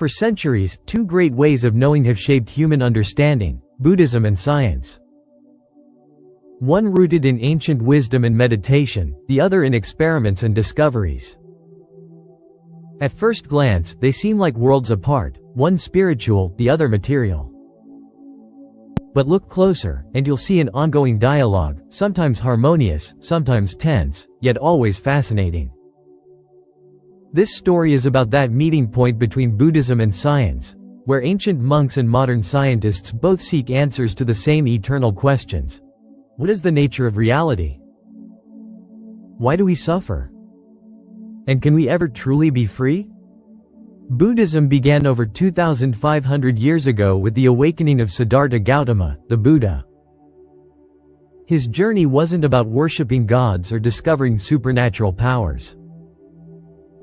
For centuries, two great ways of knowing have shaped human understanding: Buddhism and science. One rooted in ancient wisdom and meditation, the other in experiments and discoveries. At first glance, they seem like worlds apart, one spiritual, the other material. But look closer, and you'll see an ongoing dialogue, sometimes harmonious, sometimes tense, yet always fascinating. This story is about that meeting point between Buddhism and science, where ancient monks and modern scientists both seek answers to the same eternal questions. What is the nature of reality? Why do we suffer? And can we ever truly be free? Buddhism began over 2,500 years ago with the awakening of Siddhartha Gautama, the Buddha. His journey wasn't about worshipping gods or discovering supernatural powers.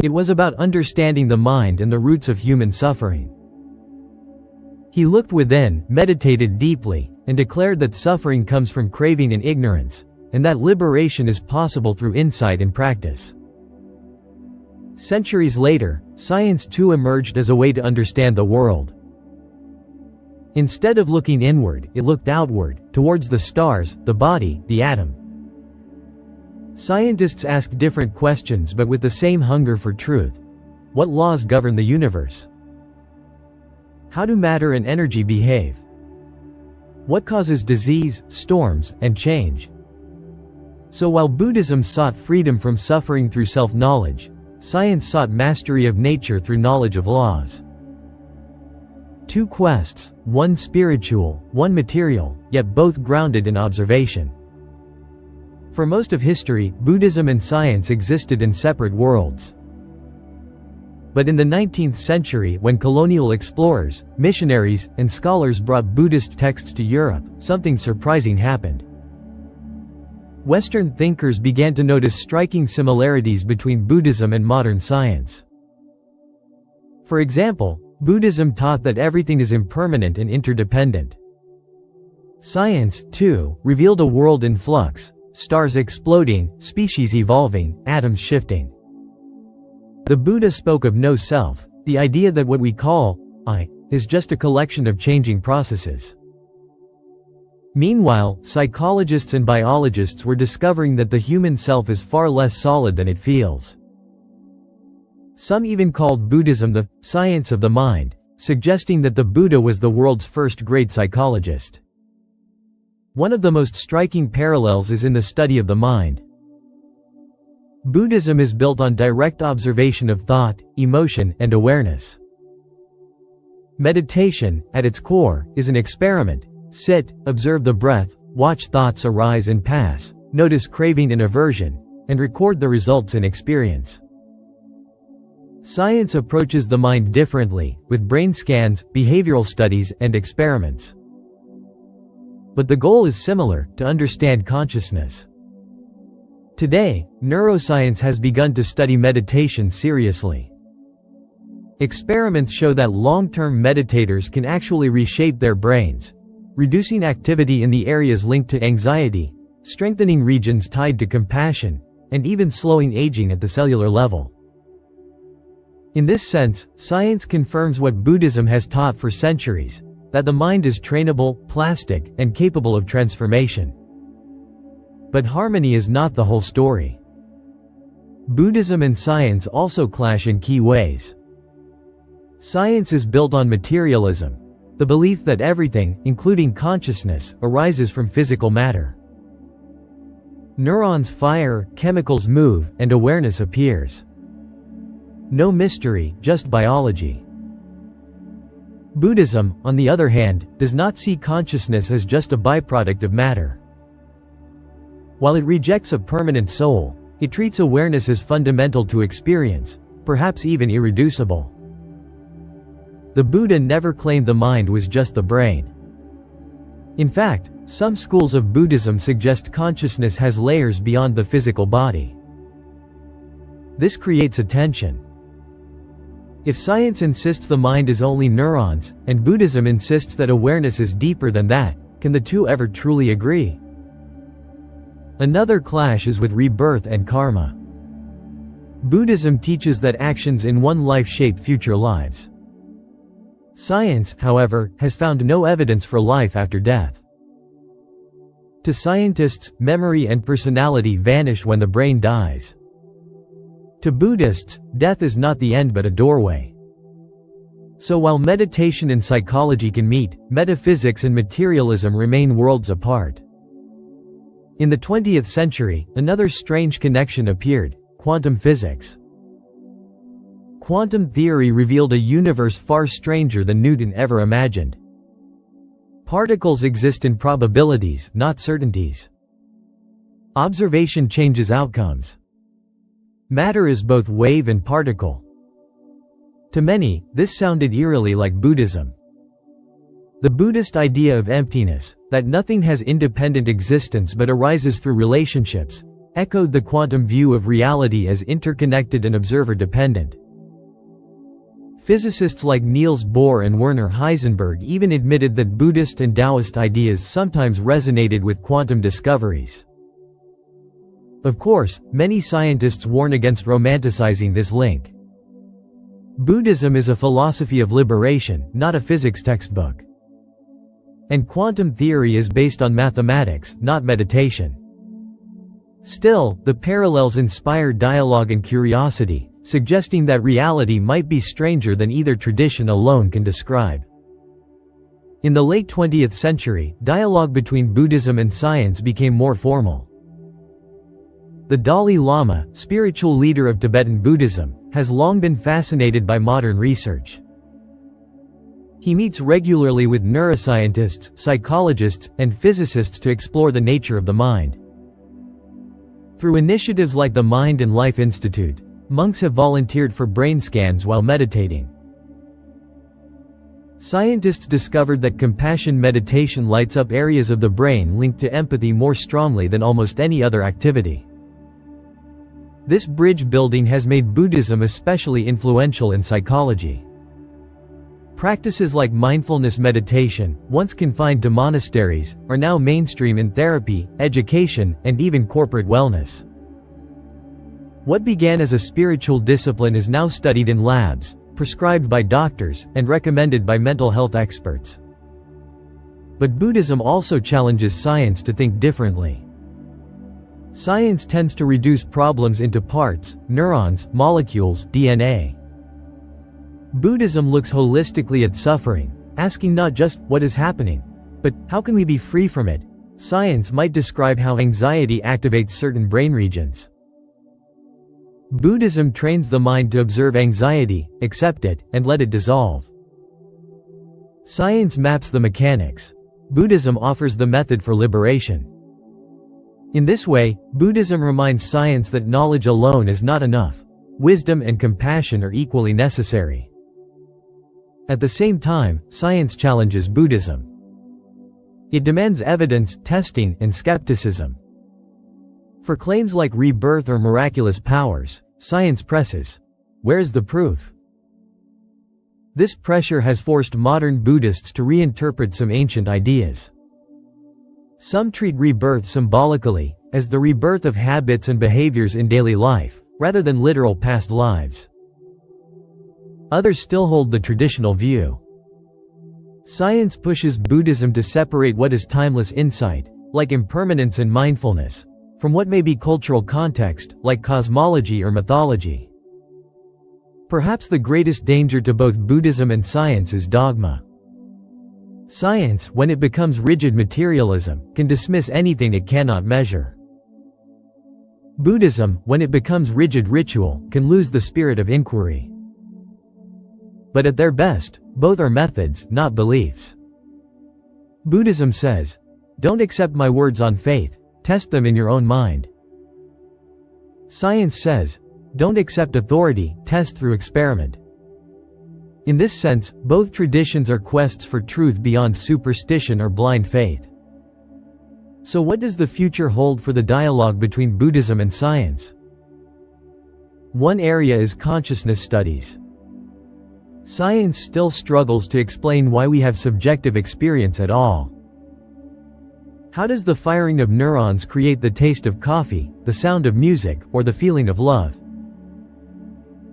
It was about understanding the mind and the roots of human suffering. He looked within, meditated deeply, and declared that suffering comes from craving and ignorance, and that liberation is possible through insight and practice. Centuries later, science too emerged as a way to understand the world. Instead of looking inward, it looked outward, towards the stars, the body, the atom. Scientists ask different questions but with the same hunger for truth. What laws govern the universe? How do matter and energy behave? What causes disease, storms, and change? So while Buddhism sought freedom from suffering through self-knowledge, science sought mastery of nature through knowledge of laws. Two quests, one spiritual, one material, yet both grounded in observation. For most of history, Buddhism and science existed in separate worlds. But in the 19th century, when colonial explorers, missionaries, and scholars brought Buddhist texts to Europe, something surprising happened. Western thinkers began to notice striking similarities between Buddhism and modern science. For example, Buddhism taught that everything is impermanent and interdependent. Science, too, revealed a world in flux, stars exploding, species evolving, atoms shifting. The Buddha spoke of no self, the idea that what we call I is just a collection of changing processes. Meanwhile, psychologists and biologists were discovering that the human self is far less solid than it feels. Some even called Buddhism the science of the mind, suggesting that the Buddha was the world's first great psychologist. One of the most striking parallels is in the study of the mind. Buddhism is built on direct observation of thought, emotion, and awareness. Meditation, at its core, is an experiment. Sit, observe the breath, watch thoughts arise and pass, notice craving and aversion, and record the results in experience. Science approaches the mind differently, with brain scans, behavioral studies, and experiments. But the goal is similar: to understand consciousness. Today, neuroscience has begun to study meditation seriously. Experiments show that long-term meditators can actually reshape their brains, reducing activity in the areas linked to anxiety, strengthening regions tied to compassion, and even slowing aging at the cellular level. In this sense, science confirms what Buddhism has taught for centuries, that the mind is trainable, plastic, and capable of transformation. But harmony is not the whole story. Buddhism and science also clash in key ways. Science is built on materialism, the belief that everything, including consciousness, arises from physical matter. Neurons fire, chemicals move, and awareness appears. No mystery, just biology. Buddhism, on the other hand, does not see consciousness as just a byproduct of matter. While it rejects a permanent soul, it treats awareness as fundamental to experience, perhaps even irreducible. The Buddha never claimed the mind was just the brain. In fact, some schools of Buddhism suggest consciousness has layers beyond the physical body. This creates a tension. If science insists the mind is only neurons, and Buddhism insists that awareness is deeper than that, can the two ever truly agree? Another clash is with rebirth and karma. Buddhism teaches that actions in one life shape future lives. Science, however, has found no evidence for life after death. To scientists, memory and personality vanish when the brain dies. To Buddhists, death is not the end but a doorway. So while meditation and psychology can meet, metaphysics and materialism remain worlds apart. In the 20th century, another strange connection appeared: quantum physics. Quantum theory revealed a universe far stranger than Newton ever imagined. Particles exist in probabilities, not certainties. Observation changes outcomes. Matter is both wave and particle. To many, this sounded eerily like Buddhism. The Buddhist idea of emptiness, that nothing has independent existence but arises through relationships, echoed the quantum view of reality as interconnected and observer-dependent. Physicists like Niels Bohr and Werner Heisenberg even admitted that Buddhist and Taoist ideas sometimes resonated with quantum discoveries. Of course, many scientists warn against romanticizing this link. Buddhism is a philosophy of liberation, not a physics textbook. And quantum theory is based on mathematics, not meditation. Still, the parallels inspire dialogue and curiosity, suggesting that reality might be stranger than either tradition alone can describe. In the late 20th century, dialogue between Buddhism and science became more formal. The Dalai Lama, spiritual leader of Tibetan Buddhism, has long been fascinated by modern research. He meets regularly with neuroscientists, psychologists, and physicists to explore the nature of the mind. Through initiatives like the Mind and Life Institute, monks have volunteered for brain scans while meditating. Scientists discovered that compassion meditation lights up areas of the brain linked to empathy more strongly than almost any other activity. This bridge building has made Buddhism especially influential in psychology. Practices like mindfulness meditation, once confined to monasteries, are now mainstream in therapy, education, and even corporate wellness. What began as a spiritual discipline is now studied in labs, prescribed by doctors, and recommended by mental health experts. But Buddhism also challenges science to think differently. Science tends to reduce problems into parts, neurons, molecules, DNA. Buddhism looks holistically at suffering, asking not just what is happening, but how can we be free from it? Science might describe how anxiety activates certain brain regions. Buddhism trains the mind to observe anxiety, accept it, and let it dissolve. Science maps the mechanics. Buddhism offers the method for liberation. In this way, Buddhism reminds science that knowledge alone is not enough. Wisdom and compassion are equally necessary. At the same time, science challenges Buddhism. It demands evidence, testing, and skepticism. For claims like rebirth or miraculous powers, science presses, "Where's the proof?" This pressure has forced modern Buddhists to reinterpret some ancient ideas. Some treat rebirth symbolically, as the rebirth of habits and behaviors in daily life, rather than literal past lives. Others still hold the traditional view. Science pushes Buddhism to separate what is timeless insight, like impermanence and mindfulness, from what may be cultural context, like cosmology or mythology. Perhaps the greatest danger to both Buddhism and science is dogma. Science, when it becomes rigid materialism, can dismiss anything it cannot measure. Buddhism, when it becomes rigid ritual, can lose the spirit of inquiry. But at their best, both are methods, not beliefs. Buddhism says, "Don't accept my words on faith, test them in your own mind." Science says, "Don't accept authority, test through experiment." In this sense, both traditions are quests for truth beyond superstition or blind faith. So what does the future hold for the dialogue between Buddhism and science? One area is consciousness studies. Science still struggles to explain why we have subjective experience at all. How does the firing of neurons create the taste of coffee, the sound of music, or the feeling of love?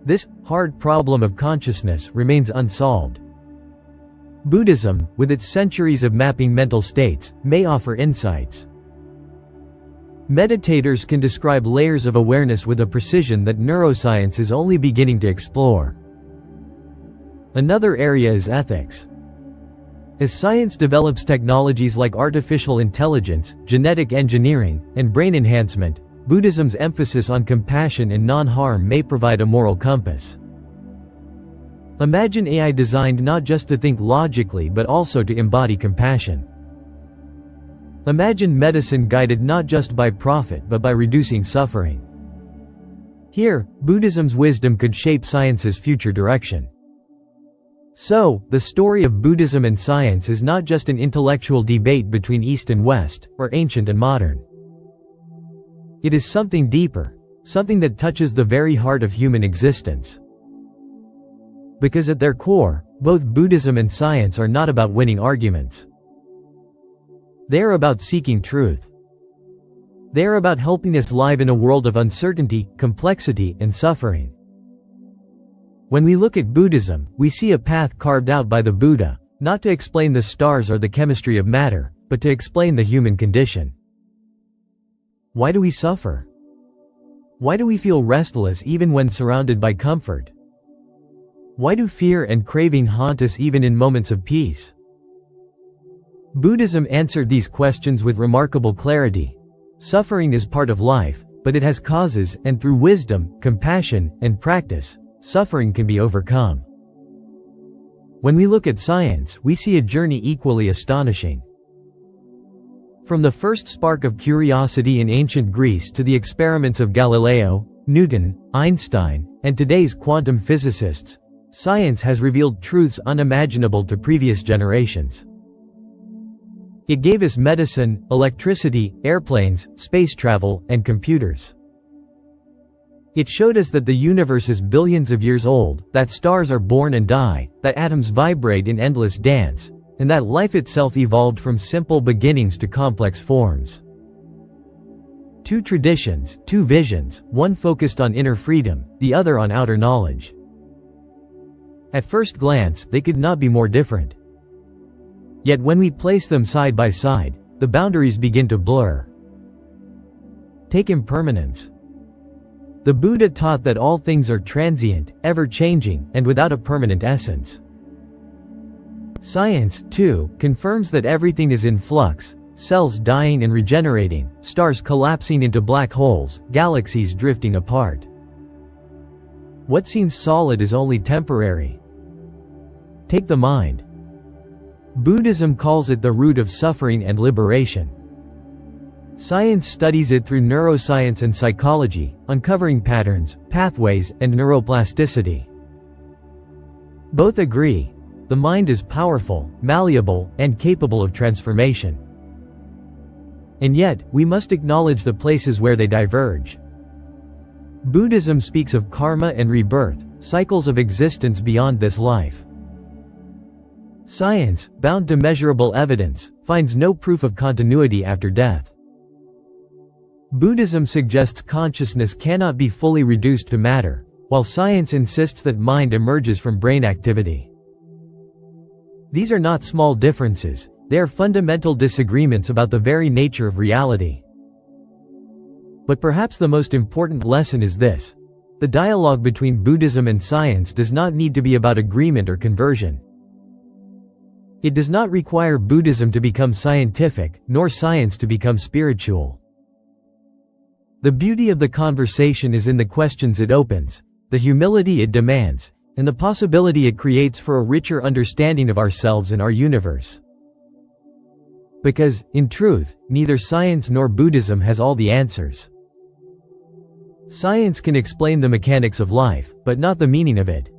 This hard problem of consciousness remains unsolved. Buddhism, with its centuries of mapping mental states, may offer insights. Meditators can describe layers of awareness with a precision that neuroscience is only beginning to explore. Another area is ethics. As science develops technologies like artificial intelligence, genetic engineering, and brain enhancement, Buddhism's emphasis on compassion and non-harm may provide a moral compass. Imagine AI designed not just to think logically but also to embody compassion. Imagine medicine guided not just by profit but by reducing suffering. Here, Buddhism's wisdom could shape science's future direction. So, the story of Buddhism and science is not just an intellectual debate between East and West, or ancient and modern. It is something deeper, something that touches the very heart of human existence. Because at their core, both Buddhism and science are not about winning arguments. They are about seeking truth. They are about helping us live in a world of uncertainty, complexity, and suffering. When we look at Buddhism, we see a path carved out by the Buddha, not to explain the stars or the chemistry of matter, but to explain the human condition. Why do we suffer? Why do we feel restless even when surrounded by comfort? Why do fear and craving haunt us even in moments of peace? Buddhism answered these questions with remarkable clarity. Suffering is part of life, but it has causes, and through wisdom, compassion, and practice, suffering can be overcome. When we look at science, we see a journey equally astonishing. From the first spark of curiosity in ancient Greece to the experiments of Galileo, Newton, Einstein, and today's quantum physicists, science has revealed truths unimaginable to previous generations. It gave us medicine, electricity, airplanes, space travel, and computers. It showed us that the universe is billions of years old, that stars are born and die, that atoms vibrate in endless dance, and that life itself evolved from simple beginnings to complex forms. Two traditions, two visions, one focused on inner freedom, the other on outer knowledge. At first glance, they could not be more different. Yet when we place them side by side, the boundaries begin to blur. Take impermanence. The Buddha taught that all things are transient, ever-changing, and without a permanent essence. Science, too, confirms that everything is in flux, cells dying and regenerating, stars collapsing into black holes, galaxies drifting apart. What seems solid is only temporary. Take the mind. Buddhism calls it the root of suffering and liberation. Science studies it through neuroscience and psychology, uncovering patterns, pathways, and neuroplasticity. Both agree, the mind is powerful, malleable, and capable of transformation. And yet, we must acknowledge the places where they diverge. Buddhism speaks of karma and rebirth, cycles of existence beyond this life. Science, bound to measurable evidence, finds no proof of continuity after death. Buddhism suggests consciousness cannot be fully reduced to matter, while science insists that mind emerges from brain activity. These are not small differences, they are fundamental disagreements about the very nature of reality. But perhaps the most important lesson is this: the dialogue between Buddhism and science does not need to be about agreement or conversion. It does not require Buddhism to become scientific, nor science to become spiritual. The beauty of the conversation is in the questions it opens, the humility it demands, and the possibility it creates for a richer understanding of ourselves and our universe. Because, in truth, neither science nor Buddhism has all the answers. Science can explain the mechanics of life, but not the meaning of it.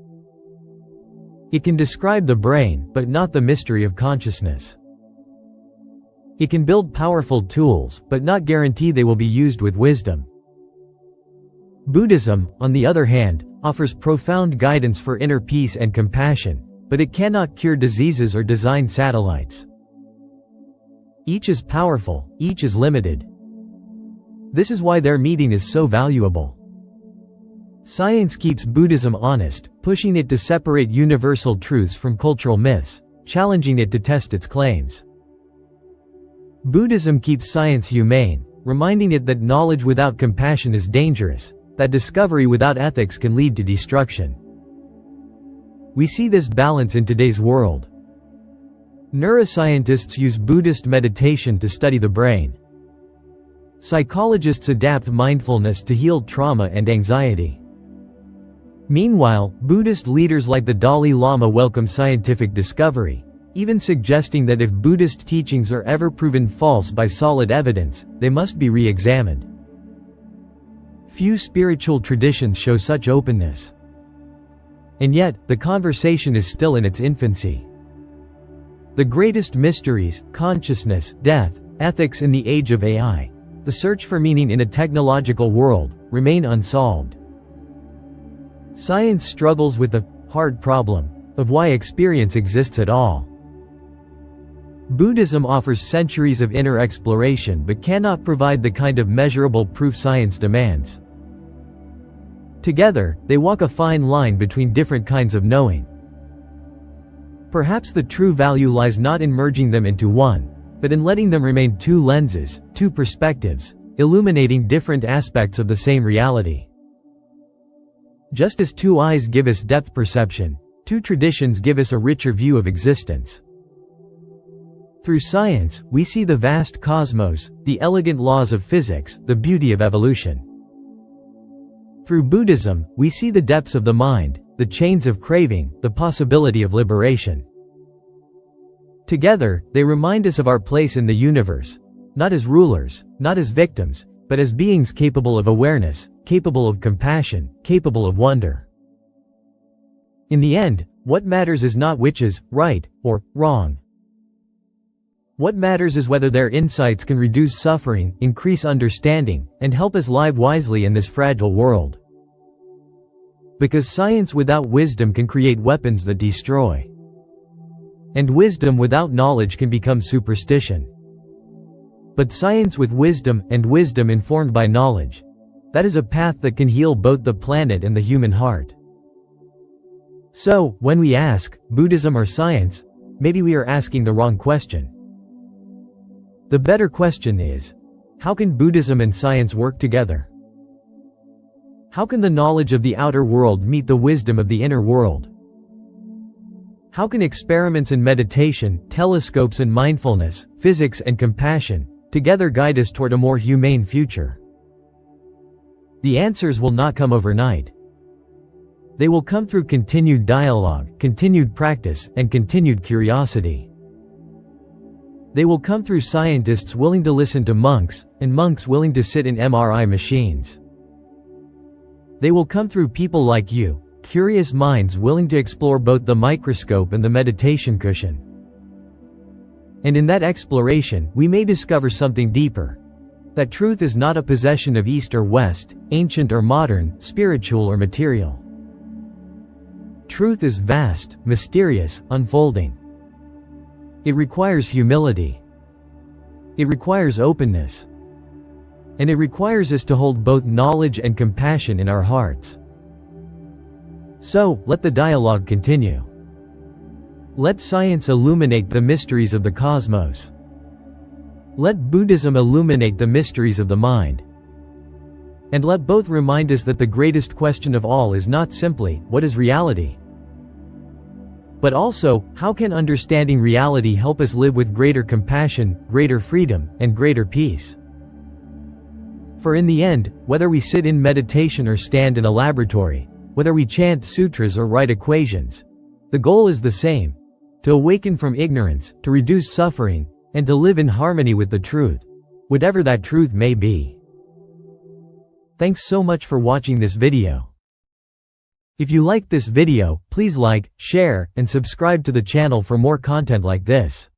It can describe the brain, but not the mystery of consciousness. It can build powerful tools, but not guarantee they will be used with wisdom. Buddhism, on the other hand, offers profound guidance for inner peace and compassion, but it cannot cure diseases or design satellites. Each is powerful, each is limited. This is why their meeting is so valuable. Science keeps Buddhism honest, pushing it to separate universal truths from cultural myths, challenging it to test its claims. Buddhism keeps science humane, reminding it that knowledge without compassion is dangerous, that discovery without ethics can lead to destruction. We see this balance in today's world. Neuroscientists use Buddhist meditation to study the brain. Psychologists adapt mindfulness to heal trauma and anxiety. Meanwhile, Buddhist leaders like the Dalai Lama welcome scientific discovery, even suggesting that if Buddhist teachings are ever proven false by solid evidence, they must be re-examined. Few spiritual traditions show such openness. And yet, the conversation is still in its infancy. The greatest mysteries, consciousness, death, ethics in the age of AI, the search for meaning in a technological world, remain unsolved. Science struggles with the hard problem of why experience exists at all. Buddhism offers centuries of inner exploration but cannot provide the kind of measurable proof science demands. Together, they walk a fine line between different kinds of knowing. Perhaps the true value lies not in merging them into one, but in letting them remain two lenses, two perspectives, illuminating different aspects of the same reality. Just as two eyes give us depth perception, two traditions give us a richer view of existence. Through science, we see the vast cosmos, the elegant laws of physics, the beauty of evolution. Through Buddhism, we see the depths of the mind, the chains of craving, the possibility of liberation. Together, they remind us of our place in the universe, not as rulers, not as victims, but as beings capable of awareness, capable of compassion, capable of wonder. In the end, what matters is not which is right or wrong. What matters is whether their insights can reduce suffering, increase understanding, and help us live wisely in this fragile world. Because science without wisdom can create weapons that destroy. And wisdom without knowledge can become superstition. But science with wisdom, and wisdom informed by knowledge, that is a path that can heal both the planet and the human heart. So, when we ask, Buddhism or science, maybe we are asking the wrong question. The better question is, how can Buddhism and science work together? How can the knowledge of the outer world meet the wisdom of the inner world? How can experiments in meditation, telescopes and mindfulness, physics and compassion, together guide us toward a more humane future? The answers will not come overnight. They will come through continued dialogue, continued practice, and continued curiosity. They will come through scientists willing to listen to monks, and monks willing to sit in MRI machines. They will come through people like you, curious minds willing to explore both the microscope and the meditation cushion. And in that exploration, we may discover something deeper. That truth is not a possession of East or West, ancient or modern, spiritual or material. Truth is vast, mysterious, unfolding. It requires humility. It requires openness. And it requires us to hold both knowledge and compassion in our hearts. So, let the dialogue continue. Let science illuminate the mysteries of the cosmos. Let Buddhism illuminate the mysteries of the mind. And let both remind us that the greatest question of all is not simply, what is reality? But also, how can understanding reality help us live with greater compassion, greater freedom, and greater peace? For in the end, whether we sit in meditation or stand in a laboratory, whether we chant sutras or write equations, the goal is the same: to awaken from ignorance, to reduce suffering, and to live in harmony with the truth, whatever that truth may be. Thanks so much for watching this video. If you liked this video, please like, share, and subscribe to the channel for more content like this.